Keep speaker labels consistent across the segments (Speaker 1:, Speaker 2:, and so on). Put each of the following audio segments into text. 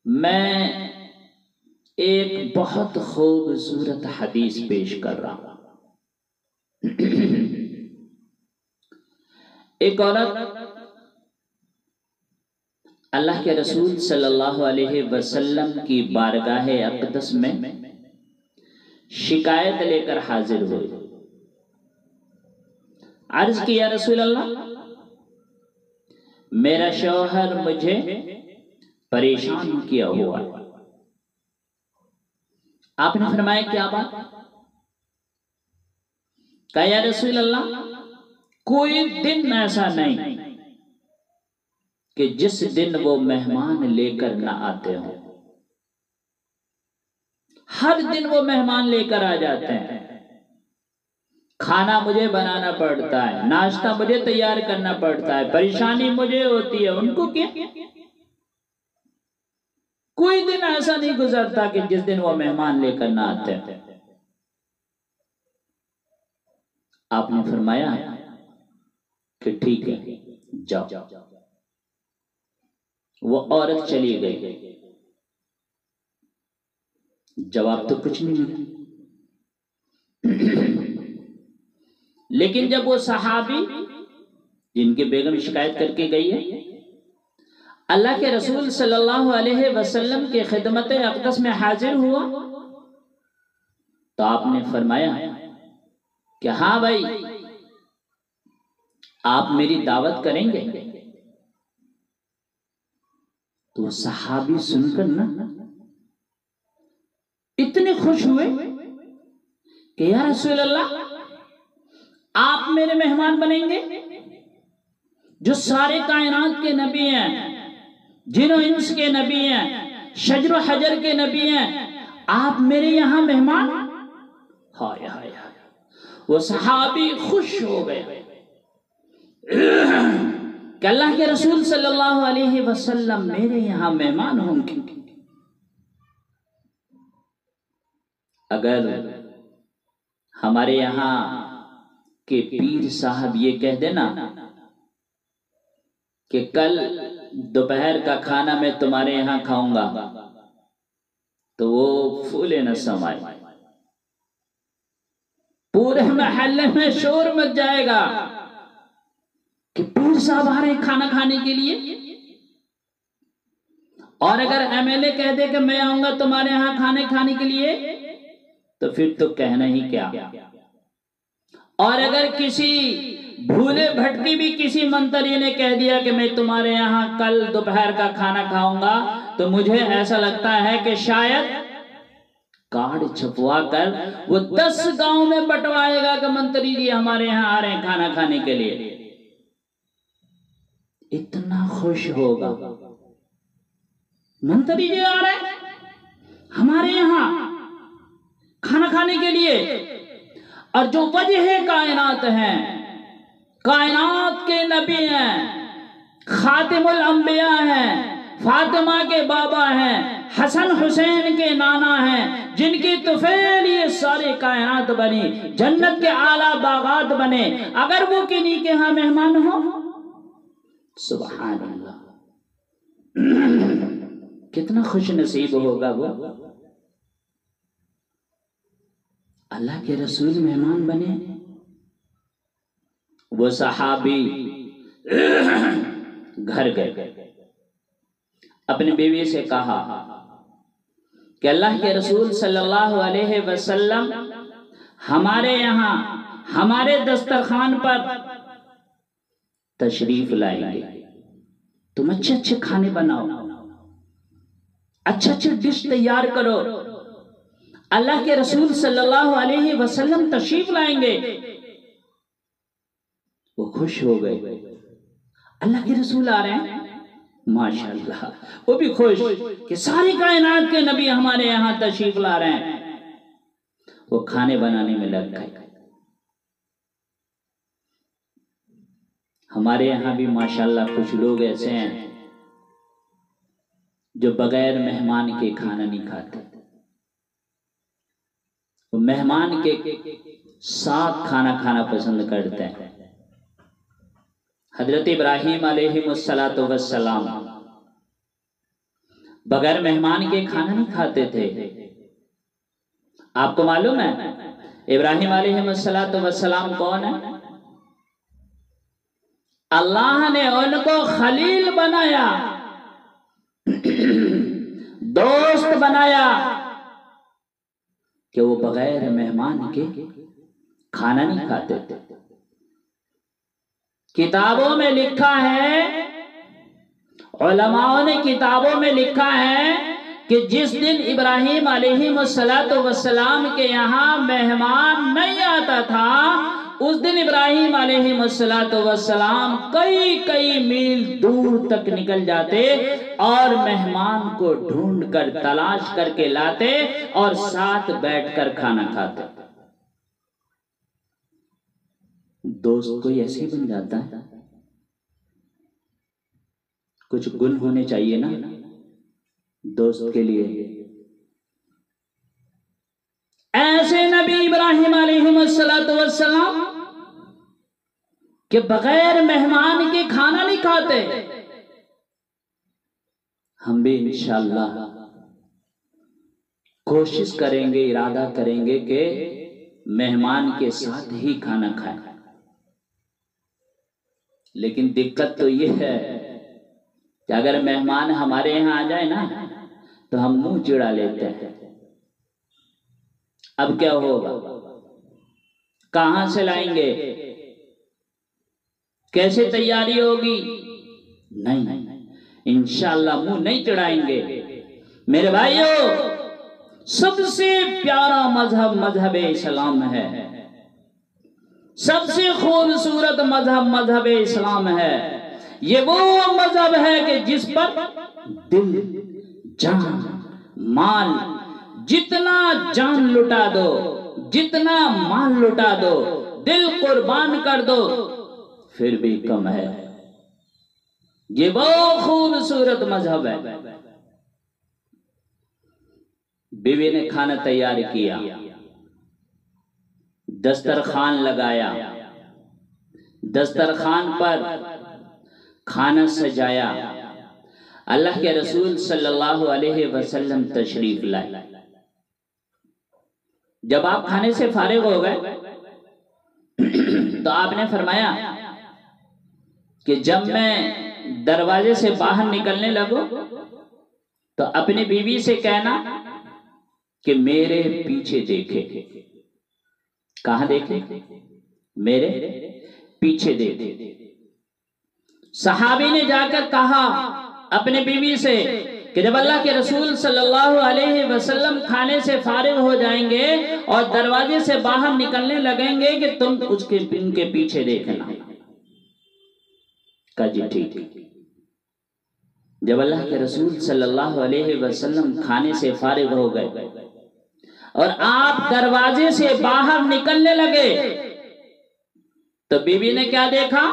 Speaker 1: میں ایک بہت خوبصورت حدیث پیش کر رہا ہوں۔ ایک عورت اللہ کے رسول صلی اللہ علیہ وسلم کی بارگاہ اقدس میں شکایت لے کر حاضر ہوئی۔ عرض کی یا رسول اللہ، میرا شوہر مجھے پریشان کیا ہوا ہے۔ آپ نے فرمایا کیا بات؟ کہا یا رسول اللہ، کوئی دن ایسا نہیں کہ جس دن وہ مہمان لے کر نہ آتے ہوں، ہر دن وہ مہمان لے کر آ جاتے ہیں۔ کھانا مجھے بنانا پڑتا ہے، ناشتہ مجھے تیار کرنا پڑتا ہے، پریشانی مجھے ہوتی ہے، ان کو کیا؟ کوئی دن ایسا نہیں گزرتا کہ جس دن وہ مہمان لے کر نہ آتے ہیں۔ آپ نے فرمایا کہ ٹھیک ہے، جاؤ۔ وہ عورت چلی گئی، جواب تو کچھ نہیں ملا۔ لیکن جب وہ صحابی جن کی بیگم شکایت کر کے گئی ہے اللہ کے رسول صلی اللہ علیہ وسلم کی خدمت اقدس میں حاضر ہوا تو آپ نے فرمایا کہ ہاں بھائی، آپ میری دعوت کریں گے؟ تو صحابی سن کر نا اتنے خوش ہوئے کہ یا رسول اللہ، آپ میرے مہمان بنیں گے؟ جو سارے کائنات کے نبی ہیں، جن و انس کے نبی ہیں، شجر و حجر کے نبی ہیں، آپ میرے یہاں مہمان؟ ہائے ہائے ہائے، وہ صحابی خوش ہو گئے کہ اللہ کے رسول صلی اللہ علیہ وسلم میرے یہاں مہمان ہوں گے۔ اگر ہمارے یہاں کے پیر صاحب یہ کہہ دینا کہ کل دوپہر کا کھانا میں تمہارے یہاں کھاؤں گا تو وہ پھولے نہ سمائے، پورے محلے میں شور مچ جائے گا کہ پیر صاحب آ رہے ہیں کھانا کھانے کے لیے۔ اور اگر ایم ایل اے کہہ دے کہ میں آؤں گا تمہارے یہاں کھانے کھانے کے لیے تو پھر تو کہنا ہی کیا۔ اور اگر کسی بھولے بھٹکی بھی کسی منتری نے کہہ دیا کہ میں تمہارے یہاں کل دوپہر کا کھانا کھاؤں گا تو مجھے ایسا لگتا ہے کہ شاید کارڈ چھپوا کر وہ 10 گاؤں میں بٹوائے گا کہ منتری جی ہمارے یہاں آ رہے ہیں کھانا کھانے کے لیے۔ اتنا خوش ہوگا، منتری جی آ رہے ہیں ہمارے یہاں کھانا کھانے کے لیے۔ اور جو وجہ کائنات ہیں، کائنات کے نبی ہیں، خاتم الانبیاء ہیں، فاطمہ کے بابا ہیں، حسن حسین کے نانا ہیں، جن کی طفیل یہ سارے کائنات بنی، جنت کے اعلیٰ باغات بنے، اگر وہ کنی کے ہاں مہمان ہو، سبحان اللہ، کتنا خوش نصیب ہوگا وہ۔ اللہ کے رسول مہمان بنے۔ وہ صحابی گھر گئے، اپنی بیوی سے کہا کہ اللہ کے رسول صلی اللہ علیہ وسلم ہمارے یہاں ہمارے دسترخوان پر تشریف لائیں گے، تم اچھے اچھے کھانے بناؤ، اچھے اچھے ڈش تیار کرو۔ اللہ کے رسول صلی اللہ علیہ وسلم تشریف لائیں گے۔ وہ خوش ہو گئے، اللہ کے رسول آ رہے ہیں، ماشاءاللہ، وہ بھی خوش کہ ساری کائنات کے نبی ہمارے یہاں تشریف لا رہے ہیں۔ وہ کھانے بنانے میں لگ گئے۔ ہمارے یہاں بھی ماشاءاللہ کچھ لوگ ایسے ہیں جو بغیر مہمان کے کھانا نہیں کھاتے، وہ مہمان کے ساتھ کھانا کھانا پسند کرتے ہیں۔ حضرت ابراہیم علیہ السلام بغیر مہمان کے کھانا نہیں کھاتے تھے۔ آپ کو معلوم ہے ابراہیم علیہ السلام کون ہے؟ اللہ نے ان کو خلیل بنایا، دوست بنایا کہ وہ بغیر مہمان کے کھانا نہیں کھاتے تھے۔ کتابوں میں لکھا ہے، علماء نے کتابوں میں لکھا ہے کہ جس دن ابراہیم علیہ السلام کے یہاں مہمان نہیں آتا تھا، اس دن ابراہیم علیہ السلام کئی میل دور تک نکل جاتے اور مہمان کو ڈھونڈ کر تلاش کر کے لاتے اور ساتھ بیٹھ کر کھانا کھاتے۔ دوست کوئی ایسے ہی بن جاتا ہے؟ کچھ گن ہونے چاہیے نا دوست کے لیے۔ ایسے نبی ابراہیم علیہ السلام کہ بغیر مہمان کے کھانا نہیں کھاتے۔ ہم بھی انشاءاللہ کوشش کریں گے، ارادہ کریں گے کہ مہمان کے ساتھ ہی کھانا کھائیں۔ لیکن دقت تو یہ ہے کہ اگر مہمان ہمارے یہاں آ جائے نا تو ہم منہ چڑا لیتے ہیں۔ اب کیا ہوگا؟ کہاں سے لائیں گے؟ کیسے تیاری ہوگی؟ نہیں، انشاءاللہ منہ نہیں چڑھائیں گے۔ میرے بھائیو، سب سے پیارا مذہب اسلام ہے، سب سے خوبصورت مذہب اسلام ہے۔ یہ وہ مذہب ہے کہ جس پر دل، جان، مال، جتنا جان لٹا دو، جتنا مال لٹا دو، دل قربان کر دو، پھر بھی کم ہے۔ یہ وہ خوبصورت مذہب ہے۔ بیوی نے کھانا تیار کیا، دسترخوان لگایا، دسترخوان پر کھانا سجایا، اللہ کے رسول صلی اللہ علیہ وسلم تشریف لائے۔ جب آپ کھانے سے فارغ ہو گئے تو آپ نے فرمایا کہ جب میں دروازے سے باہر نکلنے لگوں تو اپنی بیوی سے کہنا کہ میرے پیچھے دیکھے۔ کہاں دیکھے؟ میرے پیچھے دیکھے۔ صحابی نے جا کر کہا اپنے بیوی سے کہ جب اللہ کے رسول صلی اللہ علیہ وسلم کھانے سے فارغ ہو جائیں گے اور دروازے سے باہر نکلنے لگیں گے کہ تم ان کے پیچھے دیکھنا۔ کہا جی ٹھیک۔ جب اللہ کے رسول صلی اللہ علیہ وسلم کھانے سے فارغ ہو گئے اور آپ دروازے سے باہر نکلنے لگے تو بیوی نے کیا دیکھا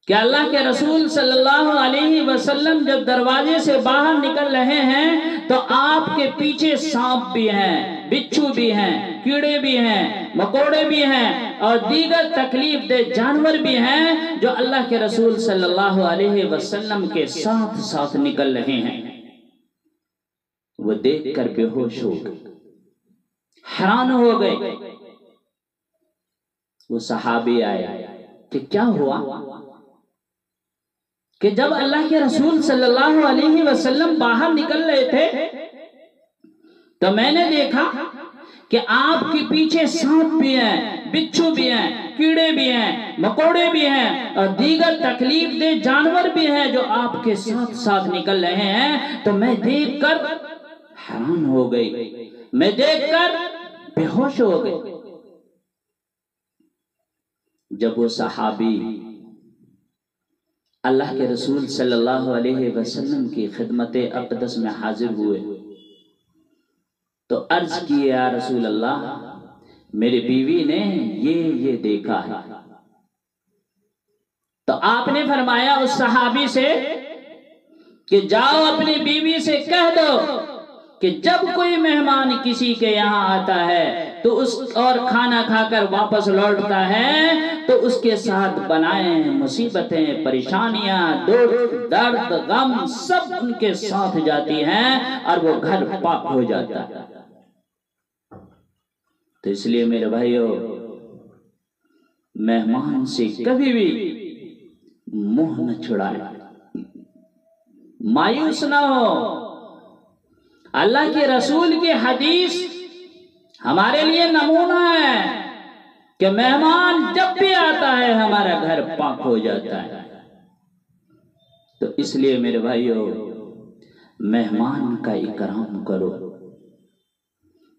Speaker 1: کہ اللہ کے رسول صلی اللہ علیہ وسلم جب دروازے سے باہر نکل رہے ہیں تو آپ کے پیچھے سانپ بھی ہیں، بچھو بھی ہیں، کیڑے بھی ہیں، مکوڑے بھی ہیں اور دیگر تکلیف دہ جانور بھی ہیں جو اللہ کے رسول صلی اللہ علیہ وسلم کے ساتھ ساتھ نکل رہے ہیں۔ وہ دیکھ کر بے ہوش ہو گئے، حیران ہو گئے۔ وہ صحابی آئے کہ کیا ہوا؟ کہ جب اللہ کے رسول صلی اللہ علیہ وسلم باہر نکل رہے تھے تو میں نے دیکھا کہ آپ کے پیچھے سانپ بھی ہیں، بچھو بھی ہیں، کیڑے بھی ہیں، مکوڑے بھی ہیں اور دیگر تکلیف دہ جانور بھی ہیں جو آپ کے ساتھ ساتھ نکل رہے ہیں۔ تو میں دیکھ کر حیران ہو گئی، میں دیکھ کر بے ہوش ہو گئی۔ جب وہ صحابی اللہ کے رسول صلی اللہ علیہ وسلم کی خدمت اقدس میں حاضر ہوئے تو عرض کی یا رسول اللہ، میری بیوی نے یہ دیکھا ہے۔ تو آپ نے فرمایا اس صحابی سے کہ جاؤ اپنی بیوی سے کہہ دو کہ جب کوئی مہمان کسی کے یہاں آتا ہے تو اس اور کھانا کھا کر واپس لوٹتا ہے تو اس کے ساتھ بلائیں، مصیبتیں، پریشانیاں، دکھ، درد، غم سب ان کے ساتھ جاتی ہیں اور وہ گھر پاک ہو جاتا ہے۔ تو اس لیے میرے بھائیو، مہمان سے کبھی بھی منہ نہ چھڑائیں، مایوس نہ ہو۔ اللہ کے رسول کی حدیث ہمارے لیے نمونہ ہے کہ مہمان جب بھی آتا ہے ہمارا گھر پاک ہو جاتا ہے۔ تو اس لیے میرے بھائیو، مہمان کا اکرام کرو۔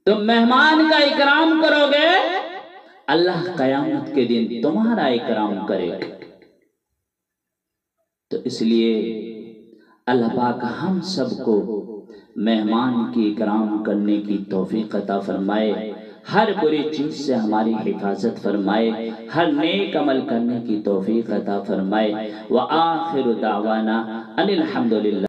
Speaker 1: تم مہمان کا اکرام کرو گے، اللہ قیامت کے دن تمہارا اکرام کرے گا۔ تو اس لیے اللہ پاک ہم سب کو مہمان کی اکرام کرنے کی توفیق عطا فرمائے، ہر بری چیز سے ہماری حفاظت فرمائے، ہر نیک عمل کرنے کی توفیق عطا فرمائے۔ وآخر دعوانا ان الحمدللہ۔